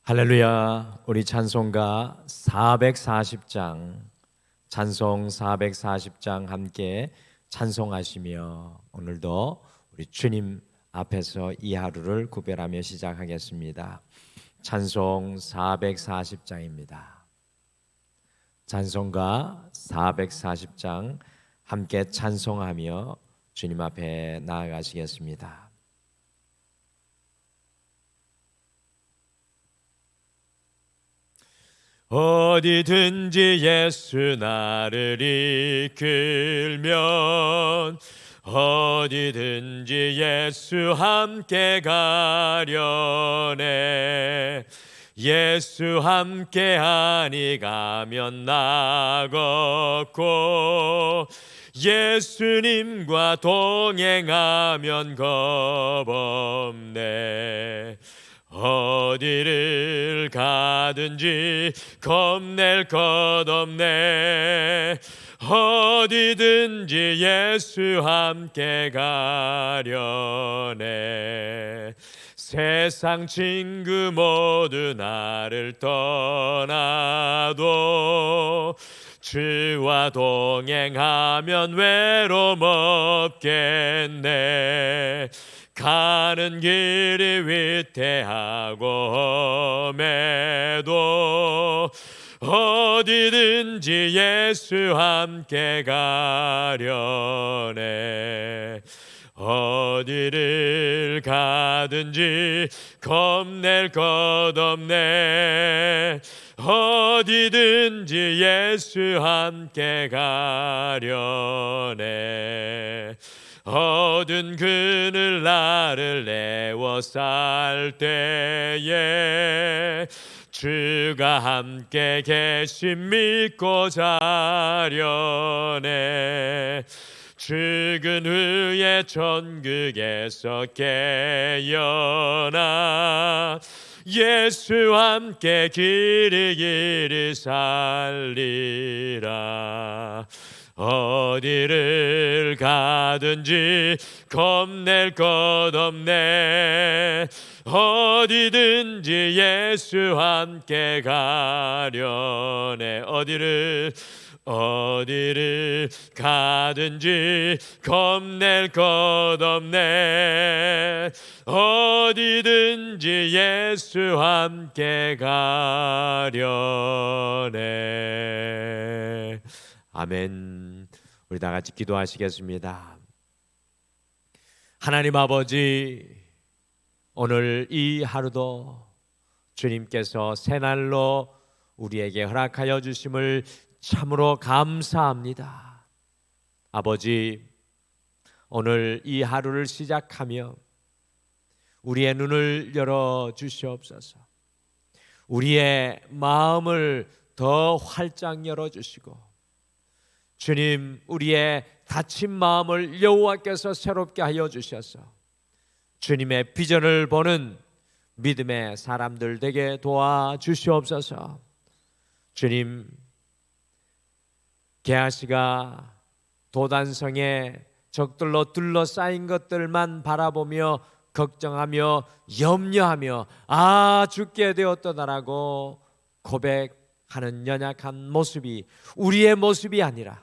할렐루야. 우리 찬송가 440장 찬송 440장 함께 찬송하시며 오늘도 우리 주님 앞에서 이 하루를 구별하며 시작하겠습니다. 찬송 440장입니다. 찬송가 440장 함께 찬송하며 주님 앞에 나아가시겠습니다. 어디든지 예수 나를 이끌면 어디든지 예수 함께 가려네. 예수 함께하니 가면 나 걷고 예수님과 동행하면 겁없네. 어디를 가든지 겁낼 것 없네. 어디든지 예수 함께 가려네. 세상 친구 모두 나를 떠나도 주와 동행하면 외로움 없겠네. 가는 길이 위태하고 험해도 어디든지 예수 함께 가려네. 어디를 가든지 겁낼 것 없네. 어디든지 예수 함께 가려네. 어두운 그늘 나를 애워쌀 때에 주가 함께 계심 믿고 자려네. 죽은 후에 천국에서 깨어나 예수 함께 길이 살리라. 어디를 가든지 겁낼 것 없네. 어디든지 예수 함께 가려네. 어디를 가든지 겁낼 것 없네. 어디든지 예수 함께 가려네. 아멘. 우리 다 같이 기도하시겠습니다. 하나님 아버지, 오늘 이 하루도 주님께서 새날로 우리에게 허락하여 주심을 참으로 감사합니다. 아버지, 오늘 이 하루를 시작하며 우리의 눈을 열어 주시옵소서. 우리의 마음을 더 활짝 열어 주시고 주님, 우리의 다친 마음을 여호와께서 새롭게 하여 주셔서 주님의 비전을 보는 믿음의 사람들 되게 도와주시옵소서. 주님, 게하시가 도단성에 적들로 둘러싸인 것들만 바라보며 걱정하며 염려하며 죽게 되었더라고 고백하는 연약한 모습이 우리의 모습이 아니라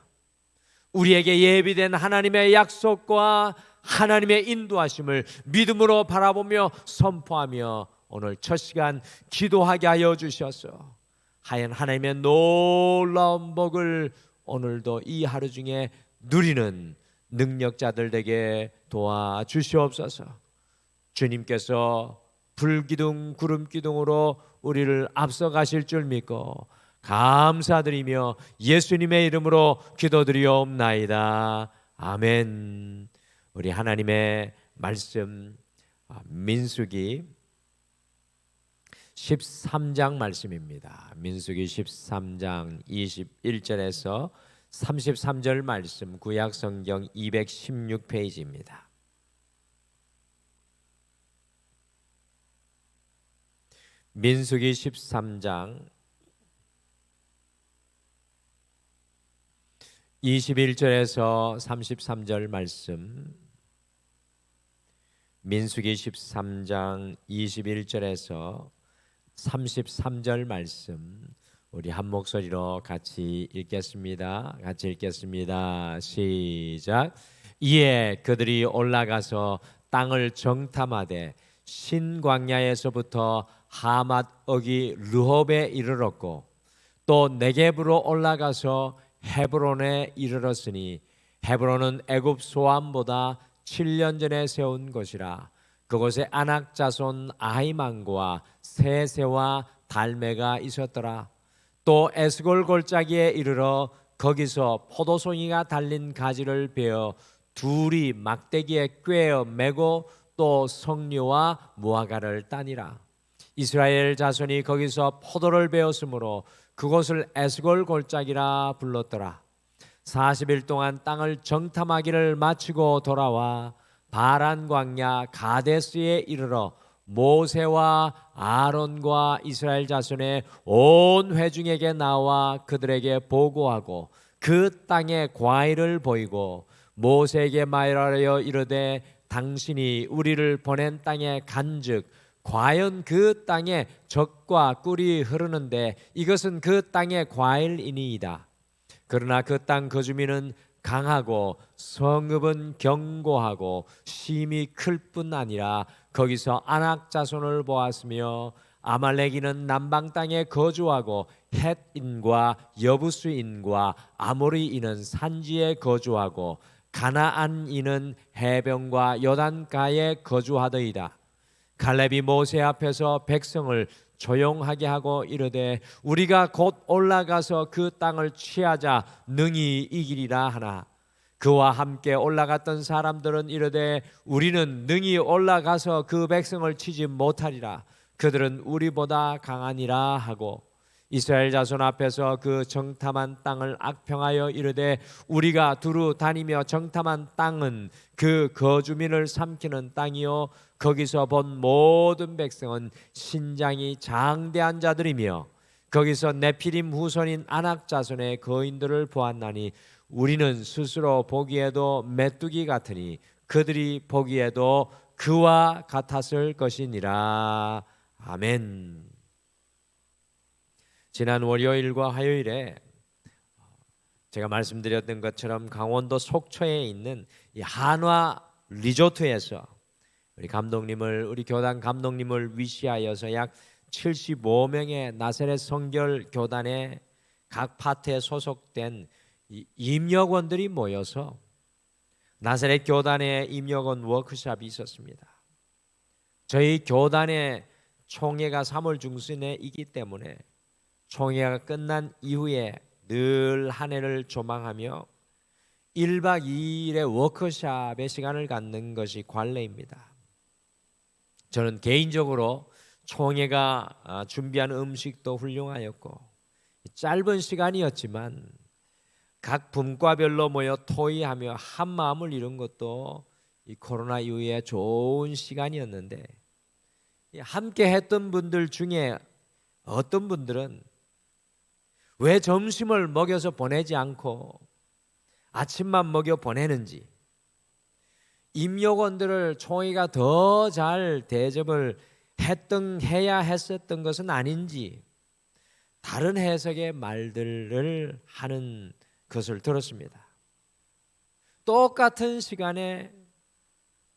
우리에게 예비된 하나님의 약속과 하나님의 인도하심을 믿음으로 바라보며 선포하며 오늘 첫 시간 기도하게 하여 주셔서 하얀 하나님의 놀라운 복을 오늘도 이 하루 중에 누리는 능력자들 되게 도와주시옵소서. 주님께서 불기둥 구름기둥으로 우리를 앞서가실 줄 믿고 감사드리며 예수님의 이름으로 기도드리옵나이다. 아멘. 우리 하나님의 말씀 민수기 13장 말씀입니다. 민수기 13장 21절에서 33절 말씀, 구약성경 216페이지입니다. 민수기 13장 21절에서 33절 말씀, 민수기 13장 21절에서 33절 말씀 우리 한 목소리로 같이 읽겠습니다. 같이 읽겠습니다. 시작. 이에 그들이 올라가서 땅을 정탐하되 신광야에서부터 하맛 어기 르홉에 이르렀고 또 네겝으로 올라가서 헤브론에 이르렀으니 헤브론은 애굽 소암보다 7년 전에 세운 곳이라. 그곳에 아낙 자손 아히만과 세세와 달메가 있었더라. 또 에스골 골짜기에 이르러 거기서 포도송이가 달린 가지를 베어 둘이 막대기에 꿰어 매고 또 석류와 무화과를 따니라. 이스라엘 자손이 거기서 포도를 베었으므로 그곳을 에스골 골짜기라 불렀더라. 40일 동안 땅을 정탐하기를 마치고 돌아와 바란 광야 가데스에 이르러 모세와 아론과 이스라엘 자손의 온 회중에게 나와 그들에게 보고하고 그 땅의 과일을 보이고 모세에게 말하여 이르되 당신이 우리를 보낸 땅에 간즉 과연 그 땅에 젖과 꿀이 흐르는데 이것은 그 땅의 과일이니이다. 그러나 그 땅 거주민은 강하고 성읍은 견고하고 심이 클 뿐 아니라 거기서 아낙 자손을 보았으며 아말렉인은 남방 땅에 거주하고 헷인과 여부스인과 아모리인은 산지에 거주하고 가나안인은 해변과 요단가에 거주하더이다. 갈렙이 모세 앞에서 백성을 조용하게 하고 이르되 우리가 곧 올라가서 그 땅을 취하자 능히 이기리라 하나 그와 함께 올라갔던 사람들은 이르되 우리는 능히 올라가서 그 백성을 치지 못하리라. 그들은 우리보다 강하니라 하고 이스라엘 자손 앞에서 그 정탐한 땅을 악평하여 이르되 우리가 두루 다니며 정탐한 땅은 그 거주민을 삼키는 땅이요 거기서 본 모든 백성은 신장이 장대한 자들이며 거기서 네피림 후손인 아낙 자손의 거인들을 보았나니 우리는 스스로 보기에도 메뚜기 같으니 그들이 보기에도 그와 같았을 것이니라. 아멘. 지난 월요일과 화요일에 제가 말씀드렸던 것처럼 강원도 속초에 있는 이 한화 리조트에서 우리 교단 감독님을 위시하여서 약 75명의 나사렛 성결 교단의 각 파트에 소속된 임역원들이 모여서 나사렛 교단의 임역원 워크숍이 있었습니다. 저희 교단의 총회가 3월 중순에 있기 때문에 총회가 끝난 이후에 늘 한 해를 조망하며 1박 2일의 워크숍의 시간을 갖는 것이 관례입니다. 저는 개인적으로 총회가 준비한 음식도 훌륭하였고 짧은 시간이었지만 각 분과별로 모여 토의하며 한 마음을 이룬 것도 이 코로나 이후에 좋은 시간이었는데 함께 했던 분들 중에 어떤 분들은 왜 점심을 먹여서 보내지 않고 아침만 먹여 보내는지, 임역원들을 총회가 더 잘 대접을 해야 했었던 것은 아닌지 다른 해석의 말들을 하는 것을 들었습니다. 똑같은 시간에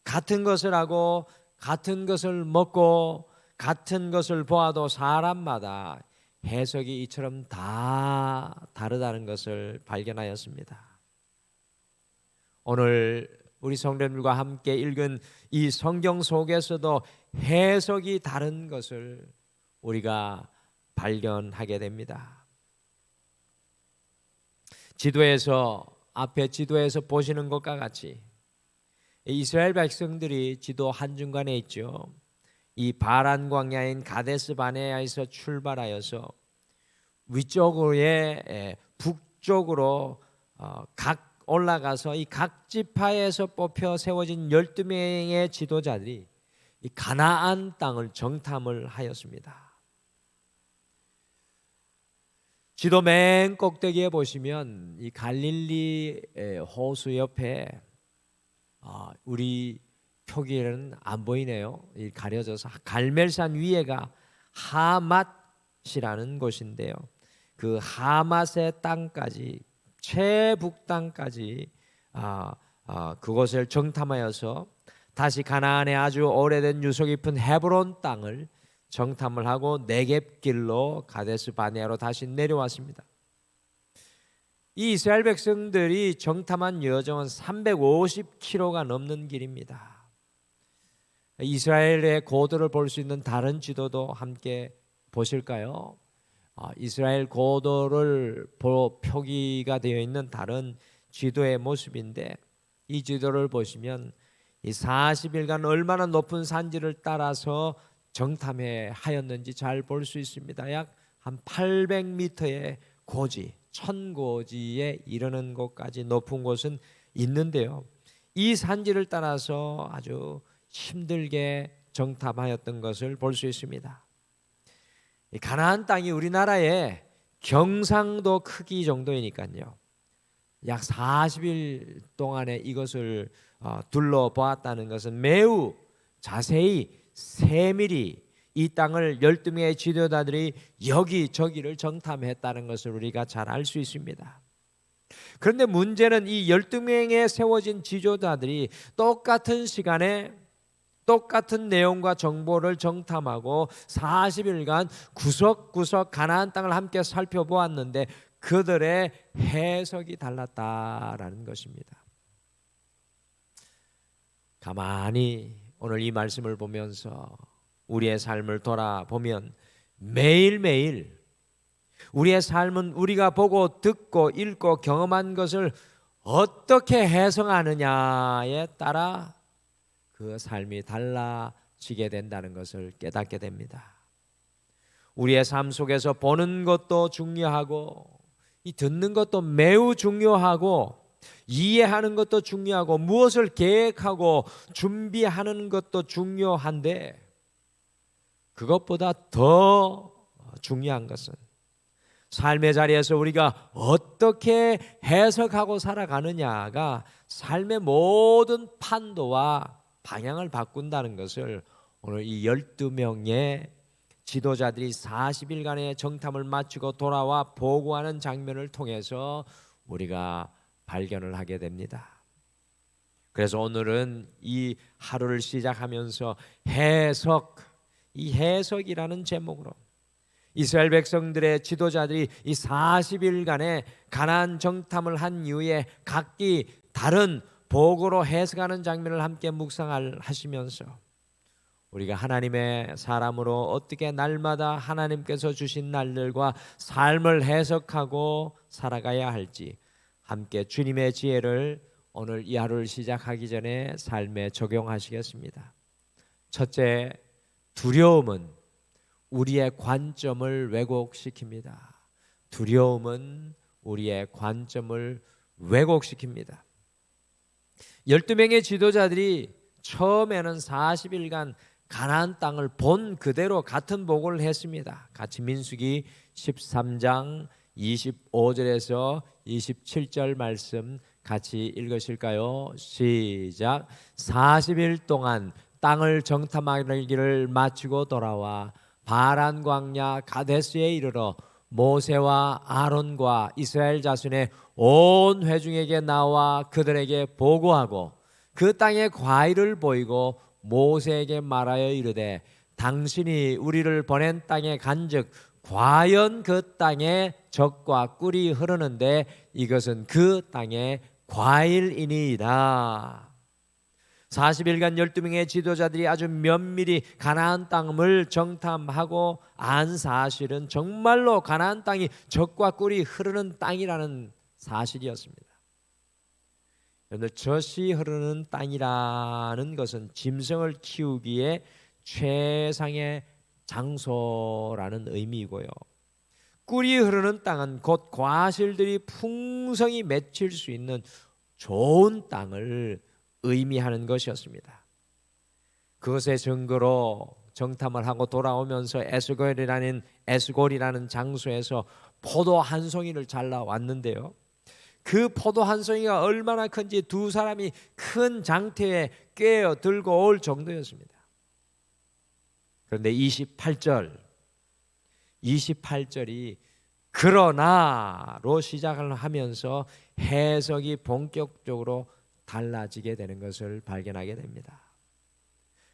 같은 것을 하고 같은 것을 먹고 같은 것을 보아도 사람마다 해석이 이처럼 다 다르다는 것을 발견하였습니다. 오늘 우리 성도님들과 함께 읽은 이 성경 속에서도 해석이 다른 것을 우리가 발견하게 됩니다. 앞에 지도에서 보시는 것과 같이 이스라엘 백성들이 지도 한중간에 있죠. 이 바란 광야인 가데스 바네아에서 출발하여서 위쪽에 북쪽으로 각 올라가서 이 각 지파에서 뽑혀 세워진 12명의 지도자들이 이 가나안 땅을 정탐을 하였습니다. 지도 맨 꼭대기에 보시면 이 갈릴리 호수 옆에 우리 표기에는 안 보이네요. 가려져서 갈멜산 위에가 하맛이라는 곳인데요. 그 하맛의 땅까지, 최북 땅까지 그곳을 정탐하여서 다시 가나안의 아주 오래된 유서 깊은 헤브론 땅을 정탐을 하고 네겝길로 가데스 바네아로 다시 내려왔습니다. 이 이스라엘 백성들이 정탐한 여정은 350km가 넘는 길입니다. 이스라엘의 고도를 볼 수 있는 다른 지도도 함께 보실까요? 이스라엘 고도를 표기가 되어 있는 다른 지도의 모습인데, 이 지도를 보시면 이 40일간 얼마나 높은 산지를 따라서 정탐해 하였는지 잘 볼 수 있습니다. 약 한 800m의 고지, 천고지에 이르는 곳까지 높은 곳은 있는데요. 이 산지를 따라서 아주 힘들게 정탐하였던 것을 볼 수 있습니다. 이 가나안 땅이 우리나라의 경상도 크기 정도이니까요. 약 40일 동안에 이것을 둘러보았다는 것은 매우 자세히 세밀히 이 땅을 12명의 지도자들이 여기저기를 정탐했다는 것을 우리가 잘 알 수 있습니다. 그런데 문제는 이 12명의 세워진 지도자들이 똑같은 시간에 똑같은 내용과 정보를 정탐하고 40일간 구석구석 가나안 땅을 함께 살펴보았는데 그들의 해석이 달랐다라는 것입니다. 가만히 오늘 이 말씀을 보면서 우리의 삶을 돌아보면 매일매일 우리의 삶은 우리가 보고 듣고 읽고 경험한 것을 어떻게 해석하느냐에 따라 그 삶이 달라지게 된다는 것을 깨닫게 됩니다. 우리의 삶 속에서 보는 것도 중요하고 이 듣는 것도 매우 중요하고 이해하는 것도 중요하고 무엇을 계획하고 준비하는 것도 중요한데 그것보다 더 중요한 것은 삶의 자리에서 우리가 어떻게 해석하고 살아가느냐가 삶의 모든 판도와 방향을 바꾼다는 것을 오늘 이 12명의 지도자들이 40일간의 정탐을 마치고 돌아와 보고하는 장면을 통해서 우리가 발견을 하게 됩니다. 그래서 오늘은 이 하루를 시작하면서 이 해석이라는 제목으로 이스라엘 백성들의 지도자들이 이 40일간의 가나안 정탐을 한 이후에 각기 다른 보고로 해석하는 장면을 함께 묵상하시면서 우리가 하나님의 사람으로 어떻게 날마다 하나님께서 주신 날들과 삶을 해석하고 살아가야 할지 함께 주님의 지혜를 오늘 이 하루를 시작하기 전에 삶에 적용하시겠습니다. 첫째, 두려움은 우리의 관점을 왜곡시킵니다. 두려움은 우리의 관점을 왜곡시킵니다. 12명의 지도자들이 처음에는 40일간 가나안 땅을 본 그대로 같은 보고를 했습니다. 같이 민수기 13장 25절에서 27절 말씀 같이 읽으실까요? 시작. 40일 동안 땅을 정탐하기를 마치고 돌아와 바란 광야 가데스에 이르러 모세와 아론과 이스라엘 자손의 온 회중에게 나와 그들에게 보고하고 그 땅의 과일을 보이고 모세에게 말하여 이르되 당신이 우리를 보낸 땅에 간즉 과연 그 땅에 젖과 꿀이 흐르는데 이것은 그 땅의 과일이니이다. 40일간 12명의 지도자들이 아주 면밀히 가나안 땅을 정탐하고 안 사실은 정말로 가나안 땅이 젖과 꿀이 흐르는 땅이라는 사실이었습니다. 그런데 젖이 흐르는 땅이라는 것은 짐승을 키우기에 최상의 장소라는 의미이고요. 꿀이 흐르는 땅은 곧 과실들이 풍성히 맺힐 수 있는 좋은 땅을 의미하는 것이었습니다. 그것의 증거로 정탐을 하고 돌아오면서 에스골이라는 장소에서 포도 한 송이를 잘라왔는데요. 그 포도 한 송이가 얼마나 큰지 두 사람이 큰 장태에 꿰어 들고 올 정도였습니다. 그런데 28절 28절이 그러나로 시작을 하면서 해석이 본격적으로 달라지게 되는 것을 발견하게 됩니다.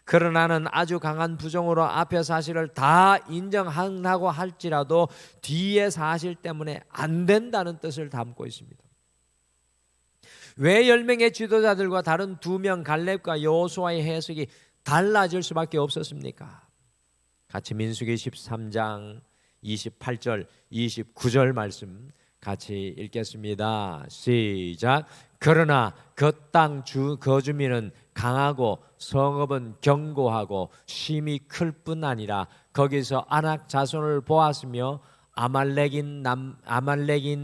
그러나는 아주 강한 부정으로 앞의 사실을 다 인정한다고 할지라도 뒤의 사실 때문에 안 된다는 뜻을 담고 있습니다. 왜 10명의 지도자들과 다른 2명 갈렙과 여호수아의 해석이 달라질 수밖에 없었습니까? 같이 민수기 13장 28절 29절 말씀 같이 읽겠습니다. 시작. 그러나 그 땅 거주민은 강하고 성읍은 견고하고 심히 클 뿐 아니라 거기서 아낙 자손을 보았으며 아말렉인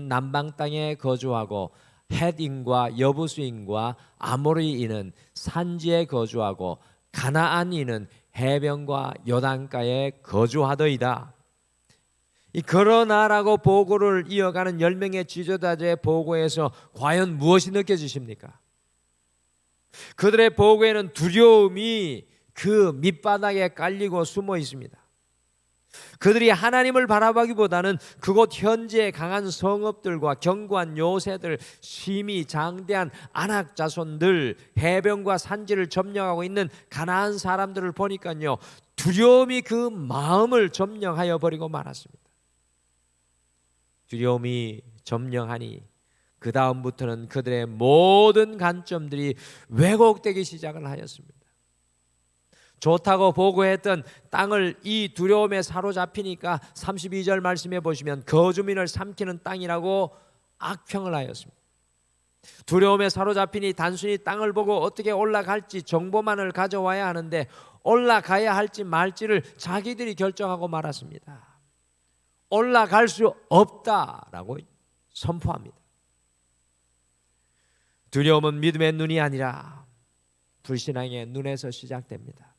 남방 땅에 거주하고 헷인과 여부수인과 아모리인은 산지에 거주하고 가나안인은 해변과 요단가에 거주하더이다. 이 그러나라고 보고를 이어가는 10명의 지도자들의 보고에서 과연 무엇이 느껴지십니까? 그들의 보고에는 두려움이 그 밑바닥에 깔리고 숨어 있습니다. 그들이 하나님을 바라보기보다는 그곳 현지의 강한 성읍들과 견고한 요새들, 심히 장대한 아낙 자손들, 해변과 산지를 점령하고 있는 가나안 사람들을 보니까요, 두려움이 그 마음을 점령하여 버리고 말았습니다. 두려움이 점령하니 그 다음부터는 그들의 모든 관점들이 왜곡되기 시작을 하였습니다. 좋다고 보고했던 땅을 이 두려움에 사로잡히니까 32절 말씀해 보시면 거주민을 삼키는 땅이라고 악평을 하였습니다. 두려움에 사로잡히니 단순히 땅을 보고 어떻게 올라갈지 정보만을 가져와야 하는데 올라가야 할지 말지를 자기들이 결정하고 말았습니다. 올라갈 수 없다라고 선포합니다. 두려움은 믿음의 눈이 아니라 불신앙의 눈에서 시작됩니다.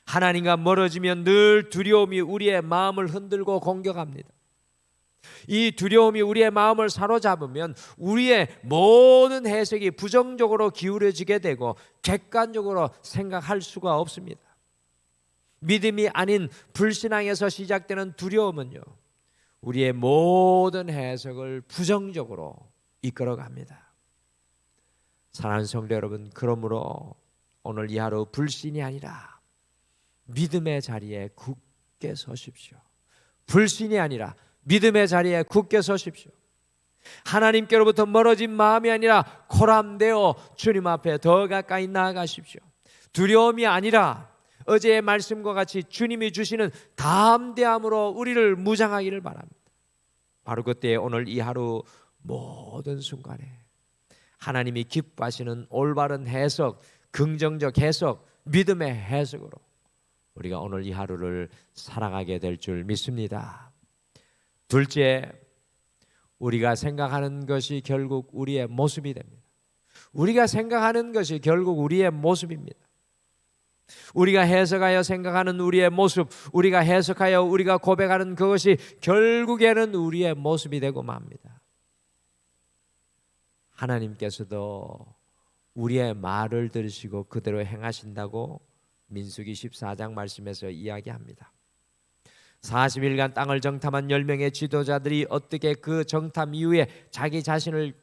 하나님과 멀어지면 늘 두려움이 우리의 마음을 흔들고 공격합니다. 이 두려움이 우리의 마음을 사로잡으면 우리의 모든 해석이 부정적으로 기울어지게 되고 객관적으로 생각할 수가 없습니다. 믿음이 아닌 불신앙에서 시작되는 두려움은요, 우리의 모든 해석을 부정적으로 이끌어갑니다. 사랑하는 성도 여러분, 그러므로 오늘 이 하루 불신이 아니라 믿음의 자리에 굳게 서십시오. 불신이 아니라 믿음의 자리에 굳게 서십시오. 하나님께로부터 멀어진 마음이 아니라 코람되어 주님 앞에 더 가까이 나아가십시오. 두려움이 아니라 어제의 말씀과 같이 주님이 주시는 담대함으로 우리를 무장하기를 바랍니다. 바로 그때 오늘 이 하루 모든 순간에 하나님이 기뻐하시는 올바른 해석, 긍정적 해석, 믿음의 해석으로 우리가 오늘 이 하루를 살아가게 될 줄 믿습니다. 둘째, 우리가 생각하는 것이 결국 우리의 모습이 됩니다. 우리가 생각하는 것이 결국 우리의 모습입니다. 우리가 해석하여 생각하는 우리의 모습, 우리가 해석하여 우리가 고백하는 그것이 결국에는 우리의 모습이 되고 맙니다. 하나님께서도 우리의 말을 들으시고 그대로 행하신다고 민수기 14장 말씀에서 이야기합니다. 40일간 땅을 정탐한 10명의 지도자들이 어떻게 그 정탐 이후에 자기 자신을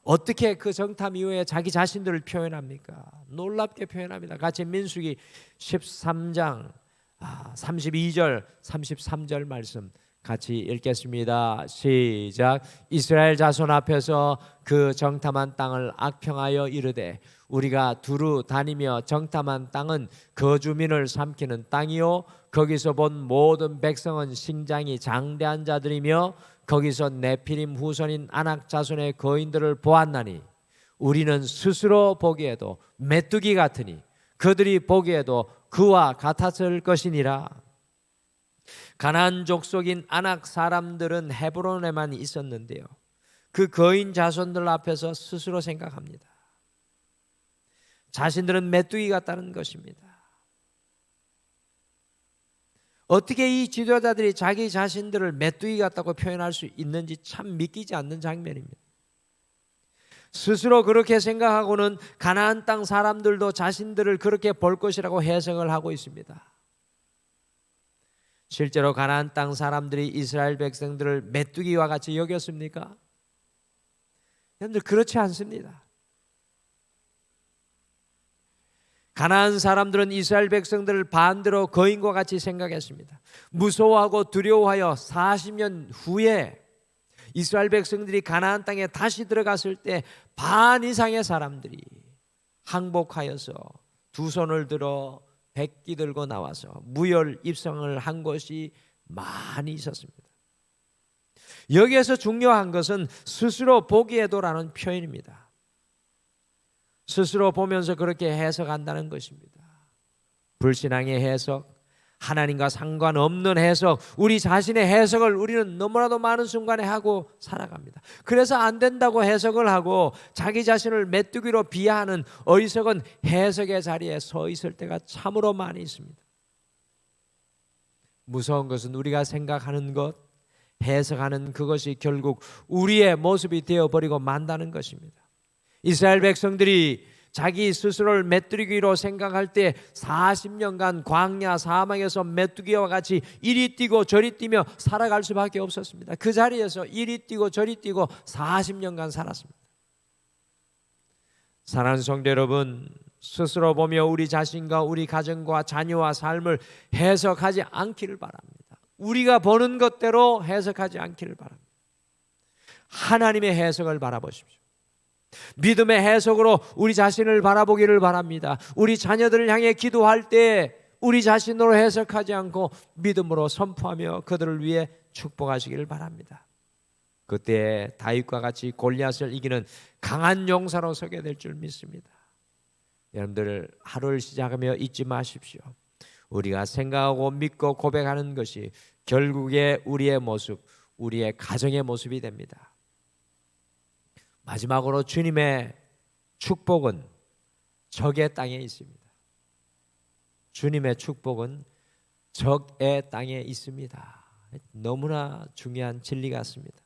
어떻게 그 정탐 이후에 자기 자신들을 표현합니까? 놀랍게 표현합니다. 같이 민수기 13장 32절 33절 말씀 같이 읽겠습니다. 시작. 이스라엘 자손 앞에서 그 정탐한 땅을 악평하여 이르되 우리가 두루 다니며 정탐한 땅은 거주민을 삼키는 땅이요 거기서 본 모든 백성은 신장이 장대한 자들이며 거기서 네피림 후손인 아낙 자손의 거인들을 보았나니 우리는 스스로 보기에도 메뚜기 같으니 그들이 보기에도 그와 같았을 것이니라. 가나안 족속인 아낙 사람들은 헤브론에만 있었는데요, 그 거인 자손들 앞에서 스스로 생각합니다. 자신들은 메뚜기 같다는 것입니다. 어떻게 이 지도자들이 자기 자신들을 메뚜기 같다고 표현할 수 있는지 참 믿기지 않는 장면입니다. 스스로 그렇게 생각하고는 가나안 땅 사람들도 자신들을 그렇게 볼 것이라고 해석을 하고 있습니다. 실제로 가나안 땅 사람들이 이스라엘 백성들을 메뚜기와 같이 여겼습니까? 여러분들 그렇지 않습니다. 가나안 사람들은 이스라엘 백성들을 반대로 거인과 같이 생각했습니다. 무서워하고 두려워하여 40년 후에 이스라엘 백성들이 가나안 땅에 다시 들어갔을 때 반 이상의 사람들이 항복하여서 두 손을 들어 백기 들고 나와서 무혈 입성을 한 것이 많이 있었습니다. 여기에서 중요한 것은 스스로 보기에도라는 표현입니다. 스스로 보면서 그렇게 해석한다는 것입니다. 불신앙의 해석, 하나님과 상관없는 해석, 우리 자신의 해석을 우리는 너무나도 많은 순간에 하고 살아갑니다. 그래서 안 된다고 해석을 하고 자기 자신을 메뚜기로 비하하는 어리석은 해석의 자리에 서 있을 때가 참으로 많이 있습니다. 무서운 것은 우리가 생각하는 것, 해석하는 그것이 결국 우리의 모습이 되어버리고 만다는 것입니다. 이스라엘 백성들이 자기 스스로를 메뚜기로 생각할 때 40년간 광야 사막에서 메뚜기와 같이 이리 뛰고 저리 뛰며 살아갈 수밖에 없었습니다. 그 자리에서 이리 뛰고 저리 뛰고 40년간 살았습니다. 사랑하는 성도 여러분, 스스로 보며 우리 자신과 우리 가정과 자녀와 삶을 해석하지 않기를 바랍니다. 우리가 보는 것대로 해석하지 않기를 바랍니다. 하나님의 해석을 바라보십시오. 믿음의 해석으로 우리 자신을 바라보기를 바랍니다. 우리 자녀들을 향해 기도할 때 우리 자신으로 해석하지 않고 믿음으로 선포하며 그들을 위해 축복하시기를 바랍니다. 그때 다윗과 같이 골리앗을 이기는 강한 용사로 서게 될 줄 믿습니다. 여러분들 하루를 시작하며 잊지 마십시오. 우리가 생각하고 믿고 고백하는 것이 결국에 우리의 모습, 우리의 가정의 모습이 됩니다. 마지막으로 주님의 축복은 적의 땅에 있습니다. 주님의 축복은 적의 땅에 있습니다. 너무나 중요한 진리 같습니다.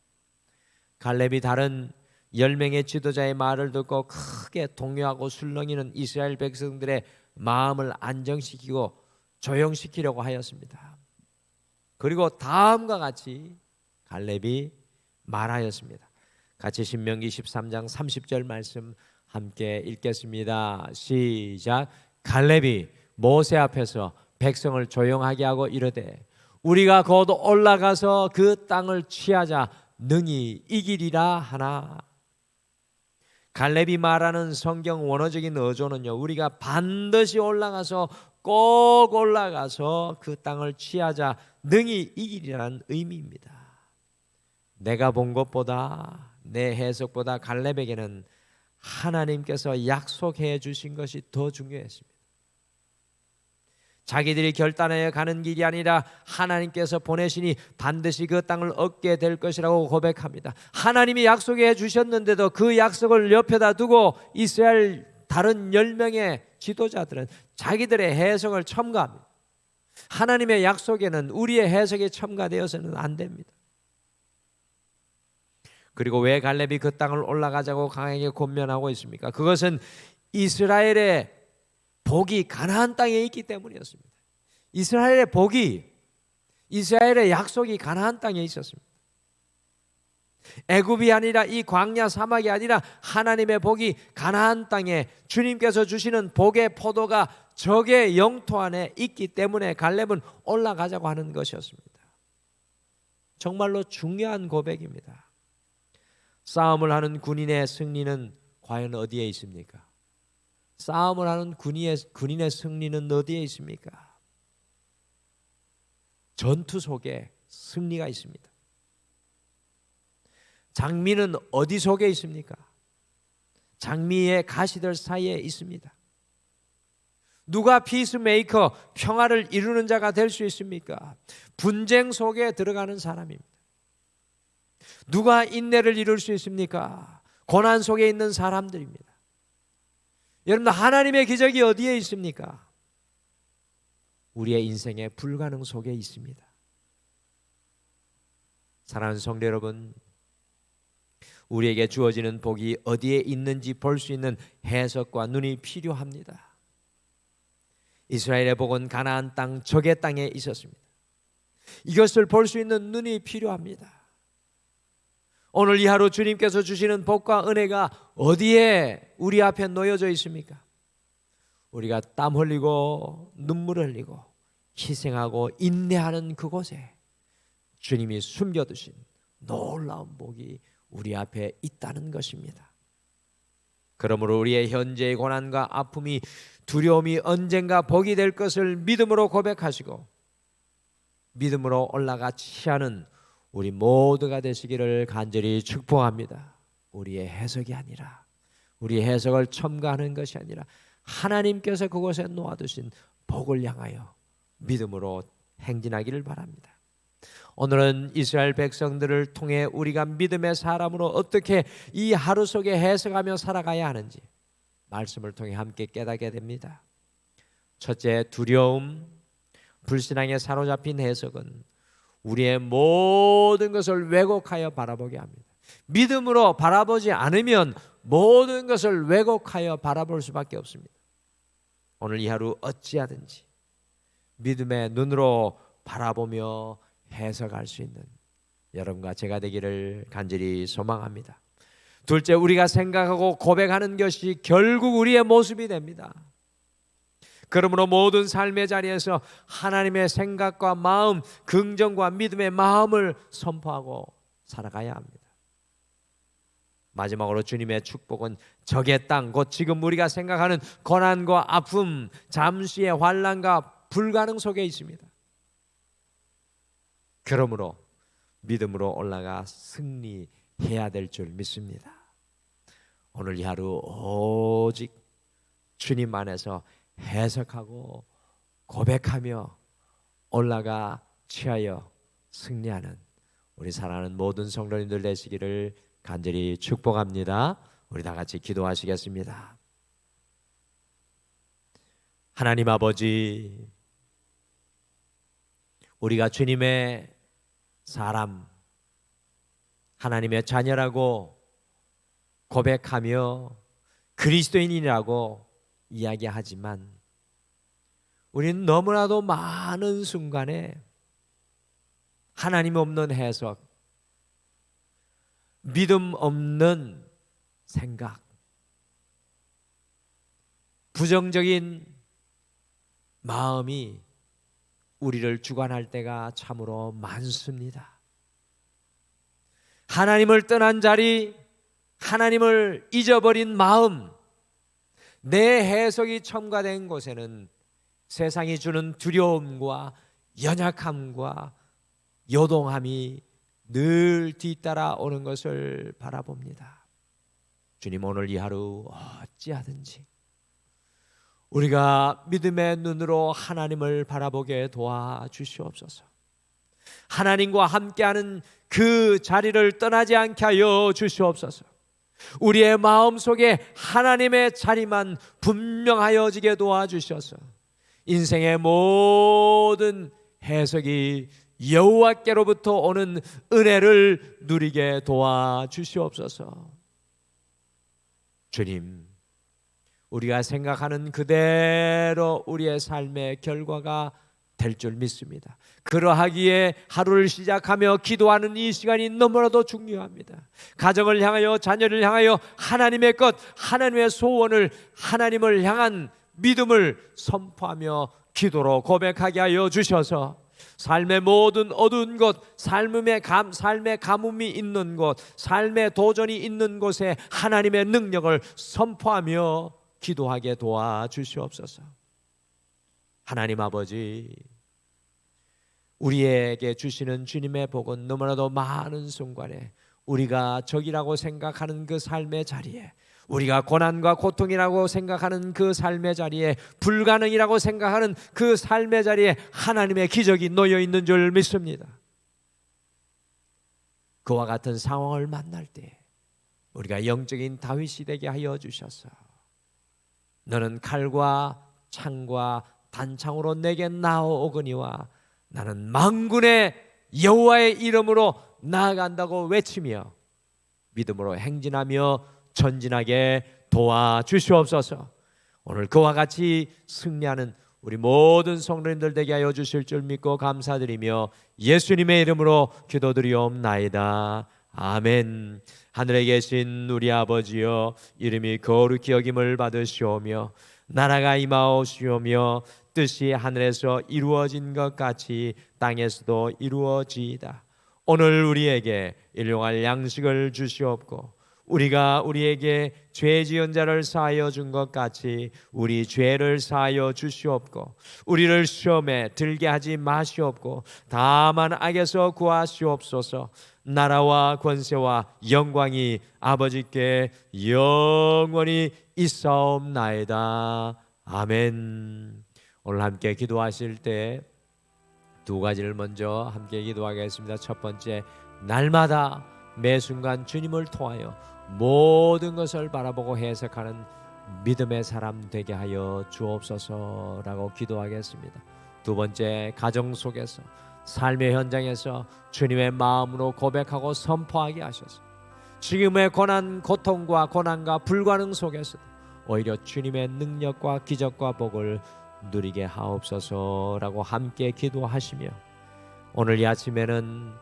갈렙이 다른 10명의 지도자의 말을 듣고 크게 동요하고 술렁이는 이스라엘 백성들의 마음을 안정시키고 조용시키려고 하였습니다. 그리고 다음과 같이 갈렙이 말하였습니다. 같이 신명기 13장 30절 말씀 함께 읽겠습니다. 시작. 갈렙이 모세 앞에서 백성을 조용하게 하고 이르되 우리가 곧 올라가서 그 땅을 취하자 능히 이기리라 하나. 갈렙이 말하는 성경 원어적인 어조는요, 우리가 반드시 올라가서 꼭 올라가서 그 땅을 취하자 능히 이기리라는 의미입니다. 내가 본 것보다 내 해석보다 갈렙에게는 하나님께서 약속해 주신 것이 더 중요했습니다. 자기들이 결단하여 가는 길이 아니라 하나님께서 보내시니 반드시 그 땅을 얻게 될 것이라고 고백합니다. 하나님이 약속해 주셨는데도 그 약속을 옆에다 두고 이스라엘 다른 10명의 지도자들은 자기들의 해석을 첨가합니다. 하나님의 약속에는 우리의 해석이 첨가되어서는 안 됩니다. 그리고 왜 갈렙이 그 땅을 올라가자고 강하게 권면하고 있습니까? 그것은 이스라엘의 복이 가나안 땅에 있기 때문이었습니다. 이스라엘의 복이, 이스라엘의 약속이 가나안 땅에 있었습니다. 애굽이 아니라 이 광야 사막이 아니라 하나님의 복이 가나안 땅에 주님께서 주시는 복의 포도가 적의 영토 안에 있기 때문에 갈렙은 올라가자고 하는 것이었습니다. 정말로 중요한 고백입니다. 싸움을 하는 군인의 승리는 과연 어디에 있습니까? 싸움을 하는 군인의 승리는 어디에 있습니까? 전투 속에 승리가 있습니다. 장미는 어디 속에 있습니까? 장미의 가시들 사이에 있습니다. 누가 피스메이커, 평화를 이루는 자가 될 수 있습니까? 분쟁 속에 들어가는 사람입니다. 누가 인내를 이룰 수 있습니까? 고난 속에 있는 사람들입니다. 여러분, 하나님의 기적이 어디에 있습니까? 우리의 인생의 불가능 속에 있습니다. 사랑하는 성도 여러분, 우리에게 주어지는 복이 어디에 있는지 볼 수 있는 해석과 눈이 필요합니다. 이스라엘의 복은 가나안 땅 적의 땅에 있었습니다. 이것을 볼 수 있는 눈이 필요합니다. 오늘 이 하루 주님께서 주시는 복과 은혜가 어디에 우리 앞에 놓여져 있습니까? 우리가 땀 흘리고 눈물 흘리고 희생하고 인내하는 그곳에 주님이 숨겨두신 놀라운 복이 우리 앞에 있다는 것입니다. 그러므로 우리의 현재의 고난과 아픔이, 두려움이 언젠가 복이 될 것을 믿음으로 고백하시고 믿음으로 올라가 취하는 우리 모두가 되시기를 간절히 축복합니다. 우리의 해석이 아니라, 우리 해석을 첨가하는 것이 아니라 하나님께서 그곳에 놓아두신 복을 향하여 믿음으로 행진하기를 바랍니다. 오늘은 이스라엘 백성들을 통해 우리가 믿음의 사람으로 어떻게 이 하루 속에 해석하며 살아가야 하는지 말씀을 통해 함께 깨닫게 됩니다. 첫째, 두려움, 불신앙에 사로잡힌 해석은 우리의 모든 것을 왜곡하여 바라보게 합니다. 믿음으로 바라보지 않으면 모든 것을 왜곡하여 바라볼 수밖에 없습니다. 오늘 이 하루 어찌하든지 믿음의 눈으로 바라보며 해석할 수 있는 여러분과 제가 되기를 간절히 소망합니다. 둘째, 우리가 생각하고 고백하는 것이 결국 우리의 모습이 됩니다. 그러므로 모든 삶의 자리에서 하나님의 생각과 마음, 긍정과 믿음의 마음을 선포하고 살아가야 합니다. 마지막으로 주님의 축복은 적의 땅, 곧 지금 우리가 생각하는 고난과 아픔, 잠시의 환난과 불가능 속에 있습니다. 그러므로 믿음으로 올라가 승리해야 될 줄 믿습니다. 오늘 이 하루 오직 주님 안에서 해석하고 고백하며 올라가 취하여 승리하는 우리 사랑하는 모든 성도님들 되시기를 간절히 축복합니다. 우리 다 같이 기도하시겠습니다. 하나님 아버지, 우리가 주님의 사람, 하나님의 자녀라고 고백하며 그리스도인이라고 이야기하지만 우리는 너무나도 많은 순간에 하나님 없는 해석, 믿음 없는 생각, 부정적인 마음이 우리를 주관할 때가 참으로 많습니다. 하나님을 떠난 자리, 하나님을 잊어버린 마음, 내 해석이 첨가된 곳에는 세상이 주는 두려움과 연약함과 요동함이 늘 뒤따라 오는 것을 바라봅니다. 주님, 오늘 이 하루 어찌하든지 우리가 믿음의 눈으로 하나님을 바라보게 도와주시옵소서. 하나님과 함께하는 그 자리를 떠나지 않게 하여 주시옵소서. 우리의 마음속에 하나님의 자리만 분명하여지게 도와주셔서 인생의 모든 해석이 여호와께로부터 오는 은혜를 누리게 도와주시옵소서. 주님, 우리가 생각하는 그대로 우리의 삶의 결과가 될 줄 믿습니다. 그러하기에 하루를 시작하며 기도하는 이 시간이 너무나도 중요합니다. 가정을 향하여, 자녀를 향하여 하나님의 것, 하나님의 소원을, 하나님을 향한 믿음을 선포하며 기도로 고백하게 하여 주셔서 삶의 모든 어두운 곳, 삶의 가뭄이 있는 곳, 삶의 도전이 있는 곳에 하나님의 능력을 선포하며 기도하게 도와주시옵소서. 하나님 아버지, 우리에게 주시는 주님의 복은 너무나도 많은 순간에 우리가 적이라고 생각하는 그 삶의 자리에, 우리가 고난과 고통이라고 생각하는 그 삶의 자리에, 불가능이라고 생각하는 그 삶의 자리에 하나님의 기적이 놓여 있는 줄 믿습니다. 그와 같은 상황을 만날 때 우리가 영적인 다윗이 되게 하여 주셔서 너는 칼과 창과 단창으로 내게 나오거니와 나는 만군의 여호와의 이름으로 나아간다고 외치며 믿음으로 행진하며 전진하게 도와주시옵소서. 오늘 그와 같이 승리하는 우리 모든 성도님들 되게 하여 주실 줄 믿고 감사드리며 예수님의 이름으로 기도드리옵나이다. 아멘. 하늘에 계신 우리 아버지여, 이름이 거룩히 여김을 받으시오며 나라가 임하옵시오며 뜻이 하늘에서 이루어진 것 같이 땅에서도 이루어지이다. 오늘 우리에게 일용할 양식을 주시옵고 우리가 우리에게 죄 지은 자를 사하여 준 것 같이 우리 죄를 사하여 주시옵고 우리를 시험에 들게 하지 마시옵고 다만 악에서 구하시옵소서. 나라와 권세와 영광이 아버지께 영원히 있사옵나이다. 아멘. 오늘 함께 기도하실 때 두 가지를 먼저 함께 기도하겠습니다. 첫 번째, 날마다 매 순간 주님을 통하여 모든 것을 바라보고 해석하는 믿음의 사람 되게 하여 주옵소서라고 기도하겠습니다. 두 번째, 가정 속에서 삶의 현장에서 주님의 마음으로 고백하고 선포하게 하셔서 지금의 고난, 고통과 고난과 불가능 속에서 오히려 주님의 능력과 기적과 복을 누리게 하옵소서라고 함께 기도하시며, 오늘 이 아침에는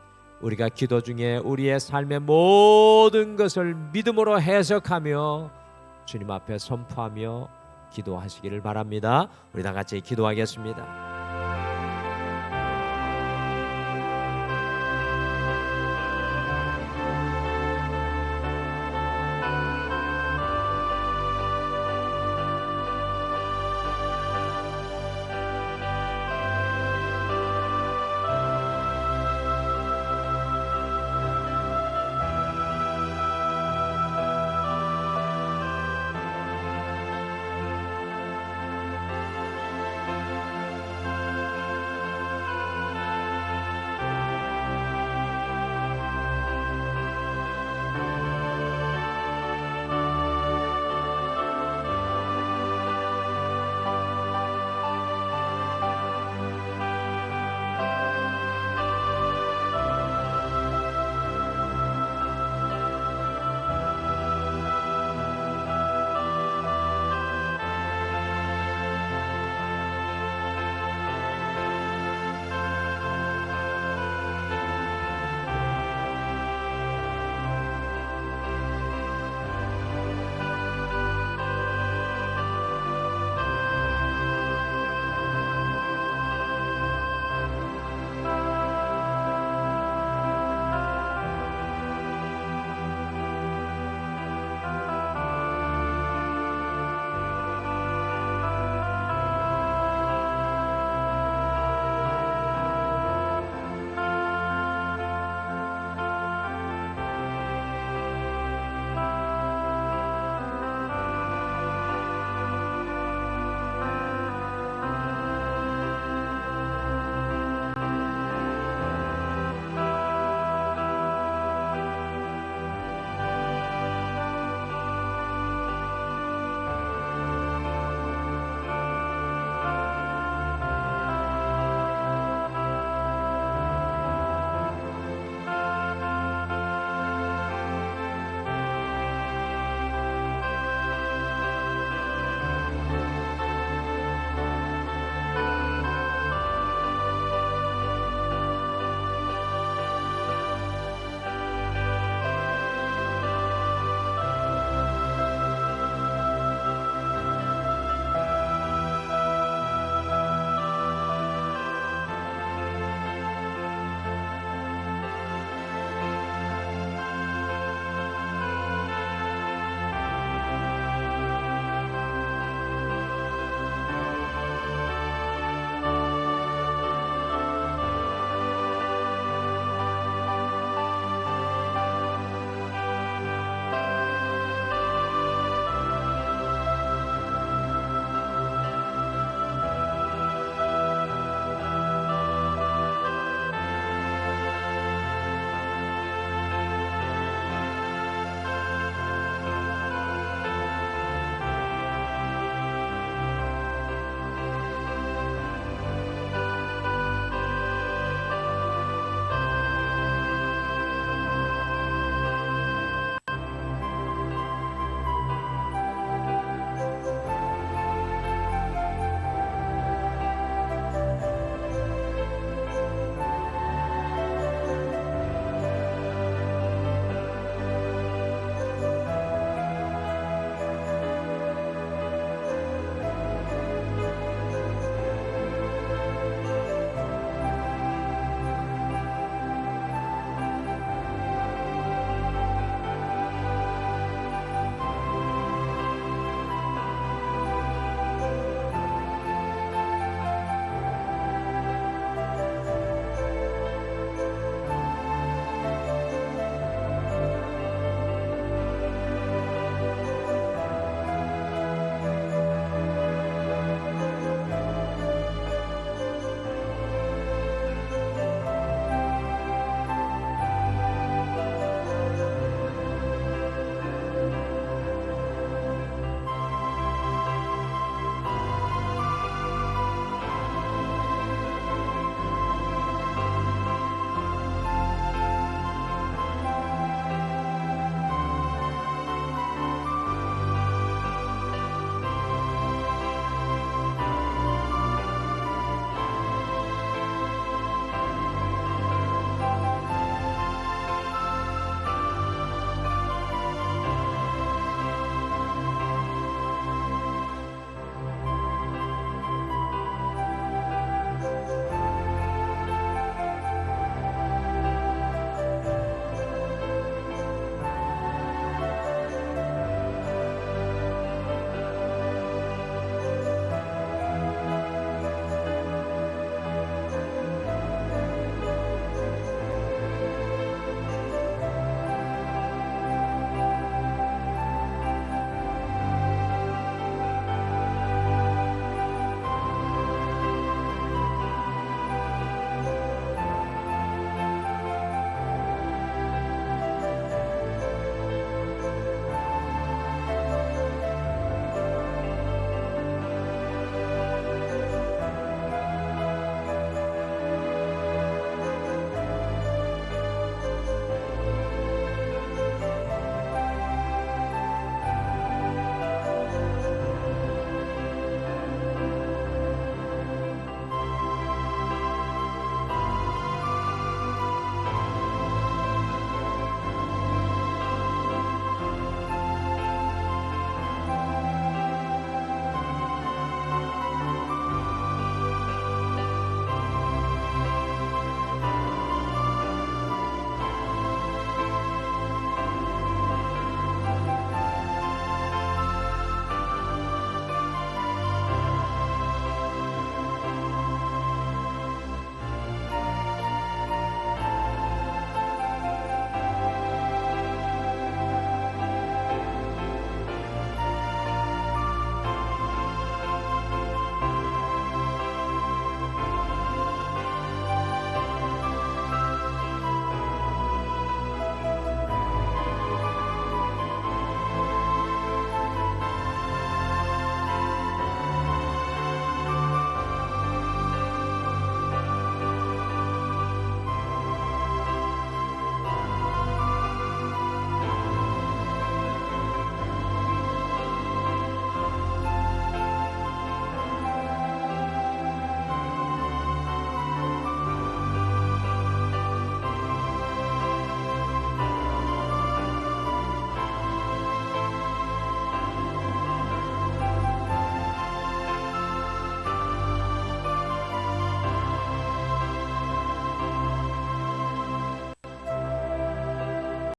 우리가 기도 중에 우리의 삶의 모든 것을 믿음으로 해석하며 주님 앞에 선포하며 기도하시기를 바랍니다. 우리 다 같이 기도하겠습니다.